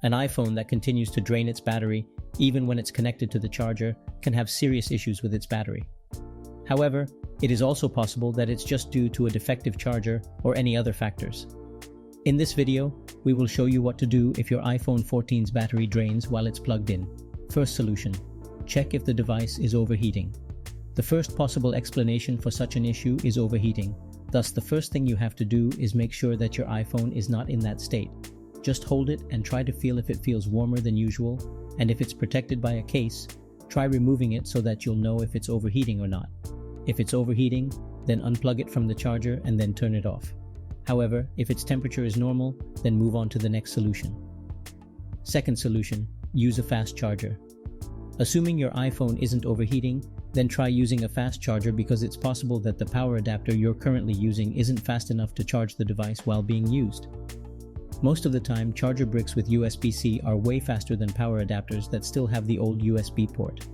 An iPhone that continues to drain its battery, even when it's connected to the charger, can have serious issues with its battery. However, it is also possible that it's just due to a defective charger or any other factors. In this video, we will show you what to do if your iPhone 14's battery drains while it's plugged in. First solution: check if the device is overheating. The first possible explanation for such an issue is overheating. Thus, the first thing you have to do is make sure that your iPhone is not in that state. Just hold it and try to feel if it feels warmer than usual, and if it's protected by a case, try removing it so that you'll know if it's overheating or not. If it's overheating, then unplug it from the charger and then turn it off. However, if its temperature is normal, then move on to the next solution. Second solution: use a fast charger. Assuming your iPhone isn't overheating, then try using a fast charger because it's possible that the power adapter you're currently using isn't fast enough to charge the device while being used. Most of the time, charger bricks with USB-C are way faster than power adapters that still have the old USB port.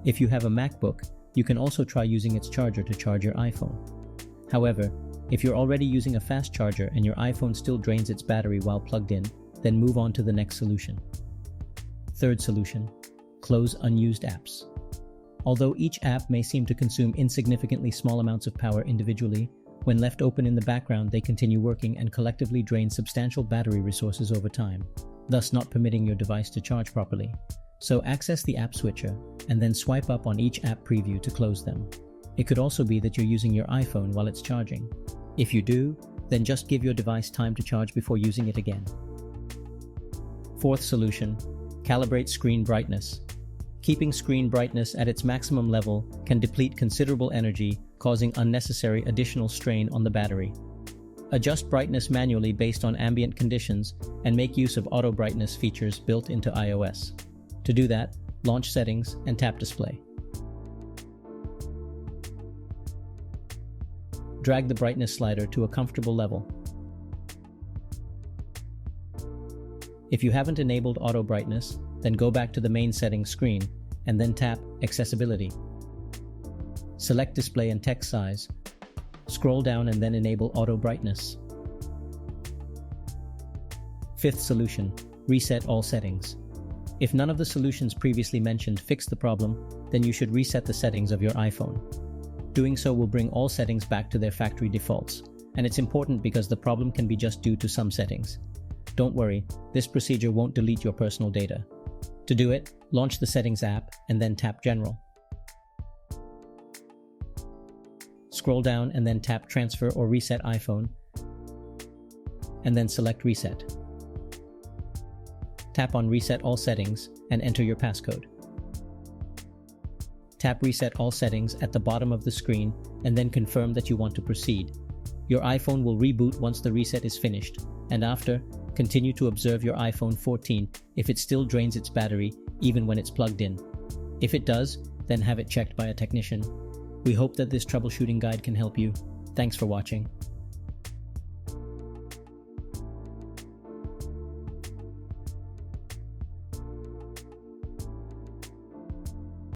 If you have a MacBook, you can also try using its charger to charge your iPhone. However, if you're already using a fast charger and your iPhone still drains its battery while plugged in, then move on to the next solution. Third solution: close unused apps. Although each app may seem to consume insignificantly small amounts of power individually, when left open in the background they continue working and collectively drain substantial battery resources over time, thus not permitting your device to charge properly. So access the app switcher and then swipe up on each app preview to close them. It could also be that you're using your iPhone while it's charging. If you do, then just give your device time to charge before using it again. Fourth solution: calibrate screen brightness. Keeping screen brightness at its maximum level can deplete considerable energy, causing unnecessary additional strain on the battery. Adjust brightness manually based on ambient conditions and make use of auto brightness features built into iOS. To do that, launch Settings and tap Display. Drag the brightness slider to a comfortable level. If you haven't enabled auto brightness, then go back to the main settings screen and then tap Accessibility. Select Display and Text Size. Scroll down and then enable auto brightness. Fifth solution: reset all settings. If none of the solutions previously mentioned fix the problem, then you should reset the settings of your iPhone. Doing so will bring all settings back to their factory defaults, and it's important because the problem can be just due to some settings. Don't worry, this procedure won't delete your personal data. To do it, launch the Settings app and then tap General. Scroll down and then tap Transfer or Reset iPhone, and then select Reset. Tap on Reset All Settings and enter your passcode. Tap Reset All Settings at the bottom of the screen and then confirm that you want to proceed. Your iPhone will reboot once the reset is finished, and after, continue to observe your iPhone 14 if it still drains its battery even when it's plugged in. If it does, then have it checked by a technician. We hope that this troubleshooting guide can help you. Thanks for watching.